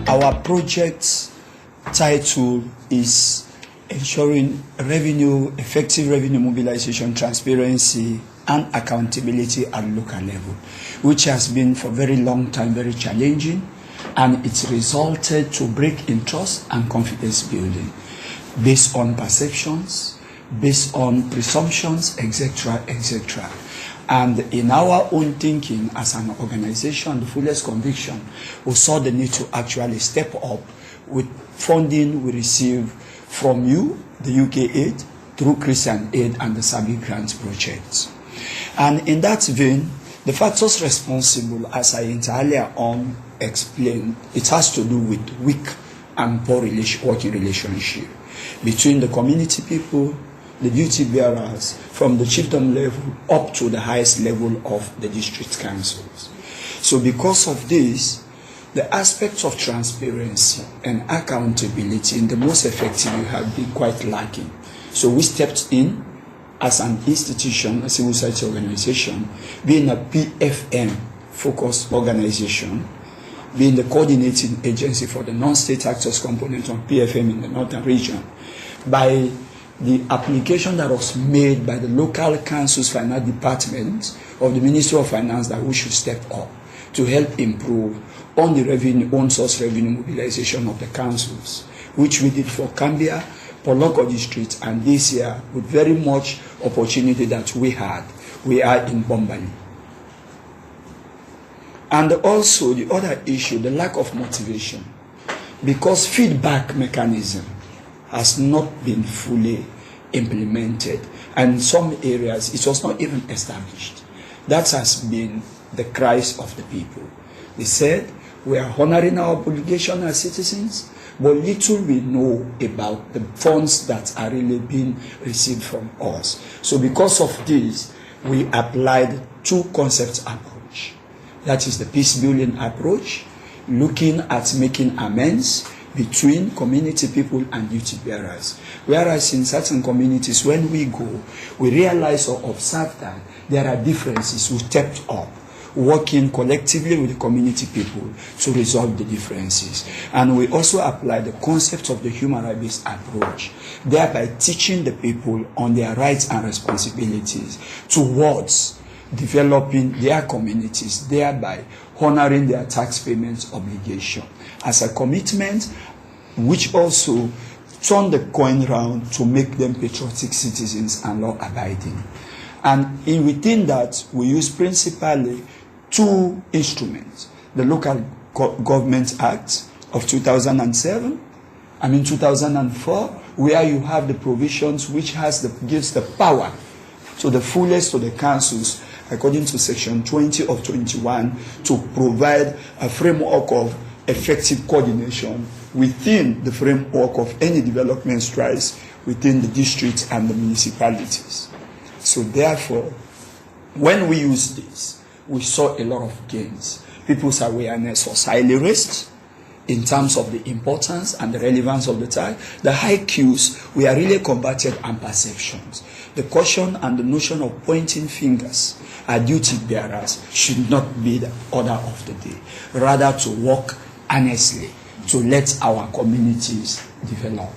Our project title is ensuring effective revenue mobilization, transparency, and accountability at local level, which has been for a very long time very challenging, and it's resulted to break in trust and confidence building based on perceptions, based on presumptions, etc., etc. And in our own thinking as an organization, the fullest conviction, we saw the need to actually step up with funding we receive from you, the UK Aid, through Christian Aid and the Sabi Grants project. And in that vein, the factors responsible, as I earlier on explained, it has to do with weak and poor working relationship between the community people, the duty bearers, from the chiefdom level up to the highest level of the district councils. So because of this, the aspects of transparency and accountability in the most effective have been quite lacking. So we stepped in as an institution, a civil society organization, being a PFM-focused organization, being the coordinating agency for the non-state actors component of PFM in the northern region, by the application that was made by the local council's finance department of the Ministry of Finance that we should step up to help improve on the own source revenue mobilization of the councils, which we did for Cambia, Poloko district, and this year with very much opportunity that we are in Bombali. And also the other issue, the lack of motivation, because feedback mechanism has not been fully implemented, and in some areas it was not even established. That has been the cries of the people. They said, we are honoring our obligation as citizens, but little we know about the funds that are really being received from us. So because of this, we applied two concepts approach. That is the peace building approach, looking at making amends between community people and duty bearers. Whereas in certain communities, when we go, we realize or observe that there are differences. We stepped up, working collectively with the community people to resolve the differences. And we also apply the concept of the human rights approach, thereby teaching the people on their rights and responsibilities towards developing their communities, thereby honoring their tax payments obligation as a commitment, which also turn the coin round to make them patriotic citizens and law-abiding. And within that, we use principally two instruments: the Local Government Act of 2004, where you have the provisions which gives the power to the fullest to the councils, according to section 20 of 21, to provide a framework of effective coordination within the framework of any development strides within the districts and the municipalities. So therefore, when we use this, we saw a lot of gains. People's awareness was highly raised in terms of the importance and the relevance of the task. The high queues were really combated, and perceptions. The caution and the notion of pointing fingers at duty bearers should not be the order of the day. Rather, to work honestly to let our communities develop.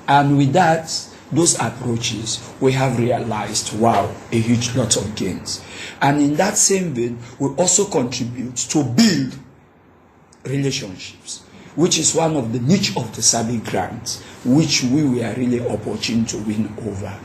And with that, those approaches, we have realized, wow, a huge lot of gains. And in that same vein, we also contribute to build relationships, which is one of the niche of the Sabi grants, which we were really opportune to win over,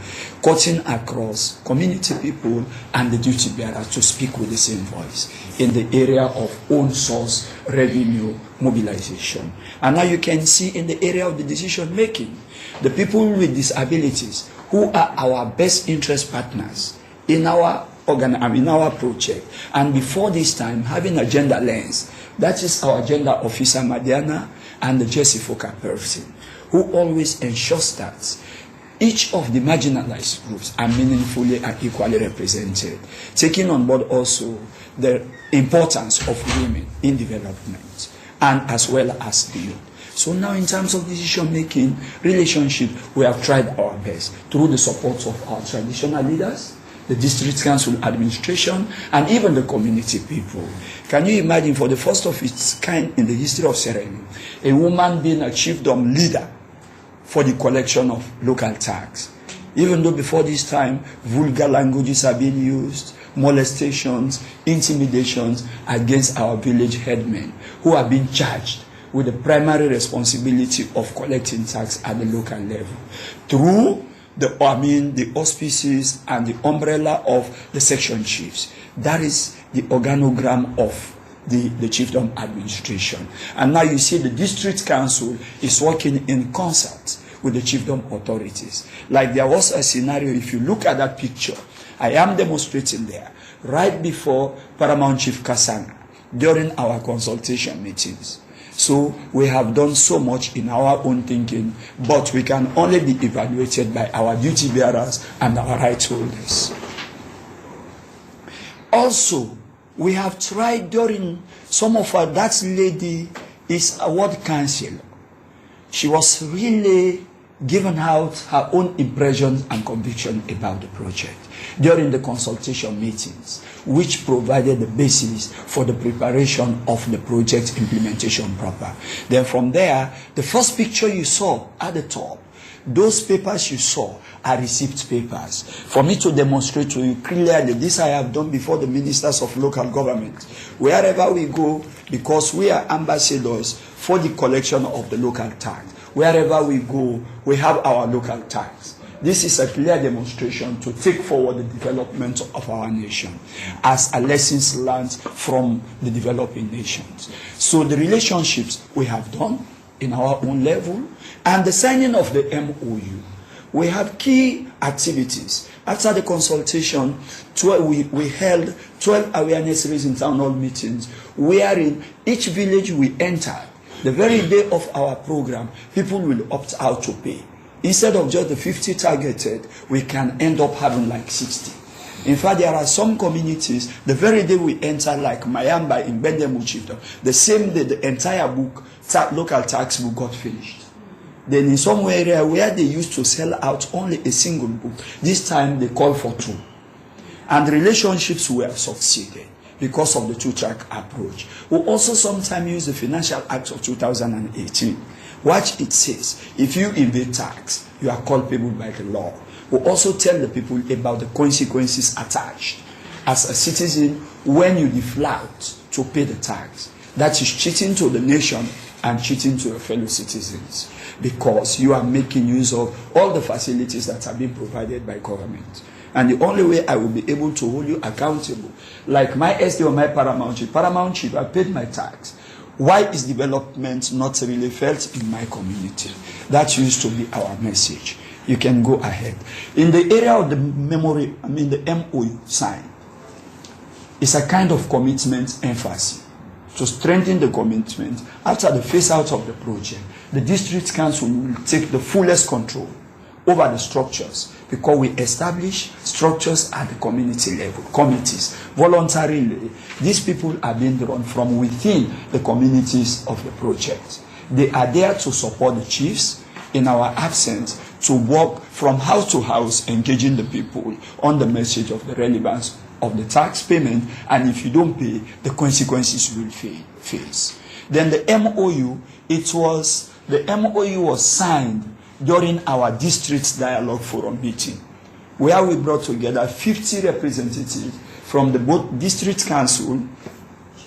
cutting across community people and the duty bearer to speak with the same voice in the area of own source revenue mobilization. And now you can see in the area of the decision making, the people with disabilities who are our best interest partners in our project, and before this time having a gender lens. That is our gender officer Madiana and the Jesse Foka person, who always ensures that each of the marginalized groups are meaningfully and equally represented, taking on board also the importance of women in development and as well as the youth. So now in terms of decision-making relationship, we have tried our best through the support of our traditional leaders, the district council administration, and even the community people. Can you imagine, for the first of its kind in the history of Sierra Leone, a woman being a chiefdom leader for the collection of local tax? Even though before this time, vulgar languages are being used, molestations, intimidations against our village headmen who are being charged with the primary responsibility of collecting tax at the local level through the auspices and the umbrella of the section chiefs. That is the organogram of the chiefdom administration. And now you see the district council is working in concert with the chiefdom authorities. Like there was a scenario, if you look at that picture, I am demonstrating there, right before Paramount Chief Kasanga, during our consultation meetings. So we have done so much in our own thinking, but we can only be evaluated by our duty bearers and our rights holders. Also, we have tried during some of our, that lady is a ward councillor. She was really giving out her own impressions and conviction about the project during the consultation meetings, which provided the basis for the preparation of the project implementation proper. Then from there, the first picture you saw at the top, those papers you saw are receipt papers. For me to demonstrate to you clearly, this I have done before the ministers of local government. Wherever we go, because we are ambassadors for the collection of the local tax. Wherever we go, we have our local tax. This is a clear demonstration to take forward the development of our nation as a lessons learned from the developing nations. So the relationships we have done in our own level and the signing of the MOU. We have key activities. After the consultation, we held 12 awareness raising town hall meetings, wherein each village we entered, the very day of our program, people will opt out to pay. Instead of just the 50 targeted, we can end up having like 60. In fact, there are some communities, the very day we enter, like Mayamba in Bendemu Chiefdom, the same day the entire book, local tax book got finished. Then in some area where they used to sell out only a single book, this time they call for 2. And the relationships were succeeded because of the two-track approach. We also sometimes use the Financial Act of 2018. Watch it says, if you evade tax, you are culpable by the law. We also tell the people about the consequences attached as a citizen when you deflout to pay the tax. That is cheating to the nation and cheating to your fellow citizens, because you are making use of all the facilities that are being provided by government. And the only way I will be able to hold you accountable, like my SD or my Paramount Chief, I paid my tax. Why is development not really felt in my community? That used to be our message. You can go ahead. In the area of the memory, the MOU sign, it's a kind of commitment emphasis. To strengthen the commitment, after the phase out of the project, the district council will take the fullest control over the structures, because we establish structures at the community level, committees. Voluntarily, these people are being drawn from within the communities of the project. They are there to support the chiefs in our absence, to work from house to house, engaging the people on the message of the relevance of the tax payment, and if you don't pay, the consequences will face. Then the MOU, the MOU was signed during our district dialogue forum meeting, where we brought together 50 representatives from the both district council,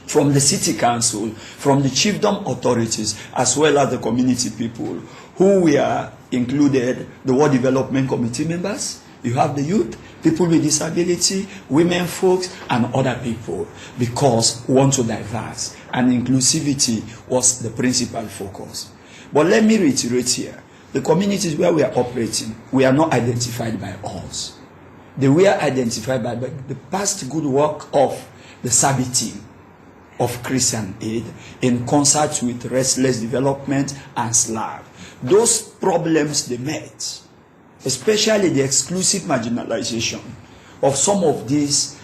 from the city council, from the chiefdom authorities, as well as the community people, who were included, the World Development Committee members. You have the youth, people with disability, women folks, and other people, because we want to diverse, and inclusivity was the principal focus. But let me reiterate here, the communities where we are operating, we are not identified by us. They were identified by the past good work of the SABI team of Christian Aid in concert with Restless Development and SLAV. Those problems they met, especially the exclusive marginalization of some of these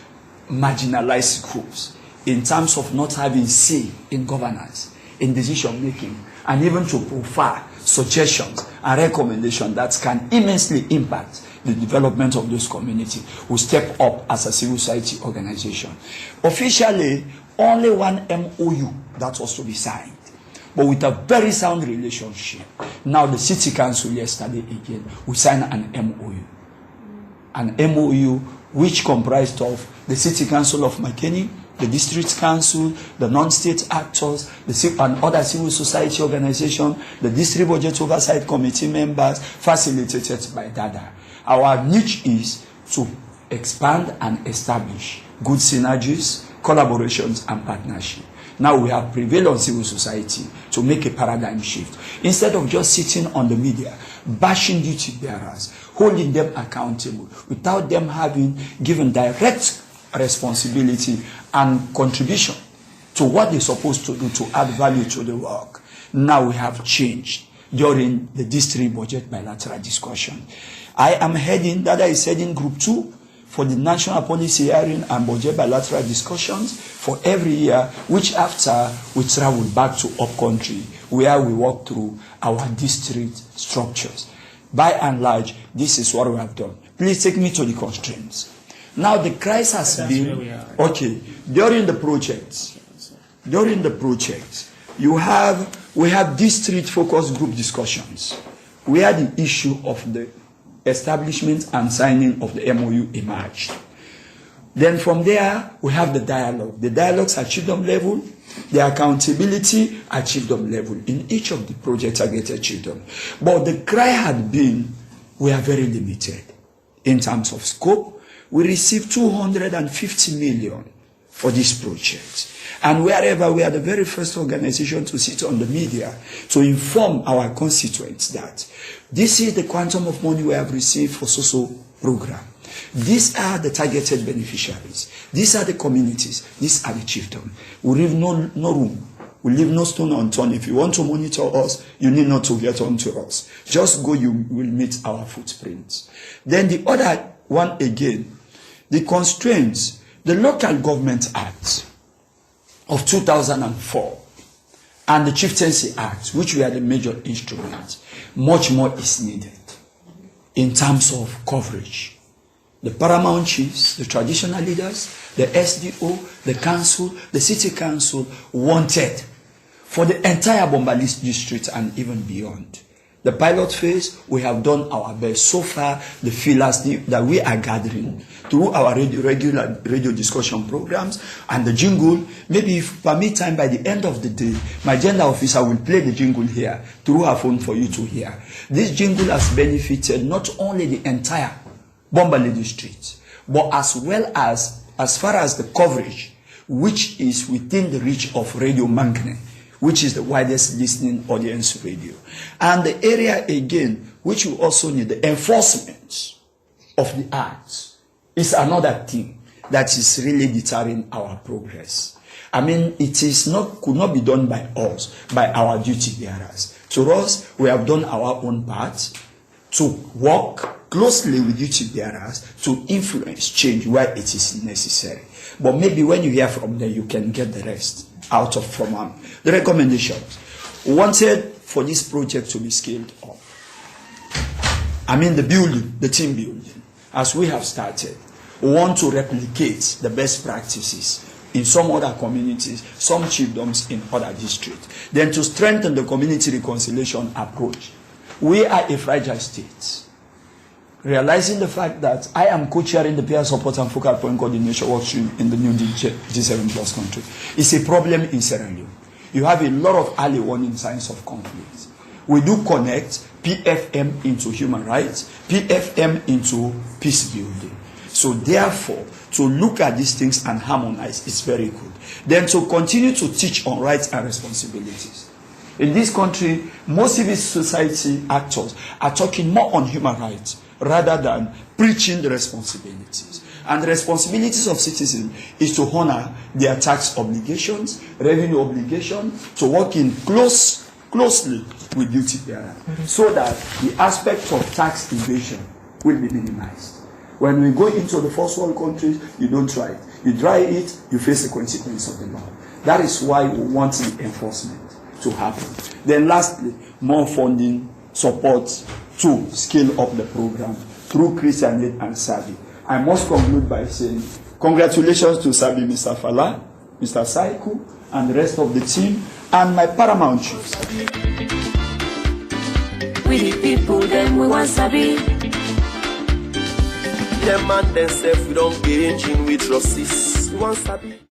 marginalized groups in terms of not having say in governance, in decision making, and even to provide suggestions and recommendations that can immensely impact the development of those communities, will step up as a civil society organization. Officially, only one MOU that was to be signed, but with a very sound relationship. Now the city council yesterday again, we signed an MOU. An MOU which comprised of the city council of McKinney, the district council, the non-state actors, and other civil society organizations, the district budget oversight committee members, facilitated by DADA. Our niche is to expand and establish good synergies, collaborations, and partnership. Now we have prevailed on civil society to make a paradigm shift. Instead of just sitting on the media, bashing duty bearers, holding them accountable, without them having given direct responsibility and contribution to what they're supposed to do to add value to the work. Now we have changed during the district budget bilateral discussion. Dada is heading Group 2 for the national policy hearing and budget bilateral discussions for every year, which after we travel back to upcountry where we walk through our district structures. By and large, this is what we have done. Please take me to the constraints. Now the crisis has been, okay, during the project, we have district focus group discussions where the issue of the establishment and signing of the MOU emerged. Then from there, we have the dialogue. The dialogues at chiefdom level, the accountability at chiefdom level in each of the project targeted chiefdom. But the cry had been, we are very limited in terms of scope. We received 250 million for this project. And wherever we are the very first organization to sit on the media to inform our constituents that this is the quantum of money we have received for social program. These are the targeted beneficiaries. These are the communities. These are the chiefdom. We leave no room. We leave no stone unturned. If you want to monitor us, you need not to get onto us. Just go, you will meet our footprints. Then the other one again, the constraints, the Local Government Act of 2004 and the Chieftaincy Act, which were the major instruments, much more is needed in terms of coverage. The paramount chiefs, the traditional leaders, the SDO, the council, the city council wanted for the entire Bombalis district and even beyond. The pilot phase, we have done our best. So far, the feelers that we are gathering through our regular radio discussion programs and the jingle, maybe if permit time by the end of the day, my gender officer will play the jingle here through her phone for you to hear. This jingle has benefited not only the entire Bombali district, but as well as far as the coverage, which is within the reach of Radio Mangne, which is the widest listening audience radio. And the area again, which we also need, the enforcement of the arts, is another thing that is really deterring our progress. I mean, could not be done by us, by our duty bearers. To us, we have done our own part to work closely with duty bearers to influence change where it is necessary. But maybe when you hear from them, you can get the rest out of from the recommendations. We wanted for this project to be scaled up. I mean the building, the team building, as we have started. We want to replicate the best practices in some other communities, some chiefdoms in other districts. Then to strengthen the community reconciliation approach. We are a fragile state. Realizing the fact that I am co-chairing the peer support and focal point coordination workstream in the new G7 plus country, it's a problem in Sierra Leone. You have a lot of early warning signs of conflict. We do connect PFM into human rights, PFM into peace building. So therefore, to look at these things and harmonize is very good. Then to continue to teach on rights and responsibilities. In this country, most civil society actors are talking more on human rights rather than preaching the responsibilities. And the responsibilities of citizens is to honor their tax obligations, revenue obligations, to work in closely with duty bearers, so that the aspect of tax evasion will be minimized. When we go into the first world countries, you don't try it. You try it, you face the consequence of the law. That is why we want the enforcement to happen. Then lastly, more funding support to scale up the program, to through Christian Aid and Sabi. I must conclude by saying congratulations to Sabi, Mr. Fala, Mr. Saiku, and the rest of the team, and my paramount chiefs. We the people, them we want Sabi. Them and themselves, we don't get engine with losses. We want Sabi.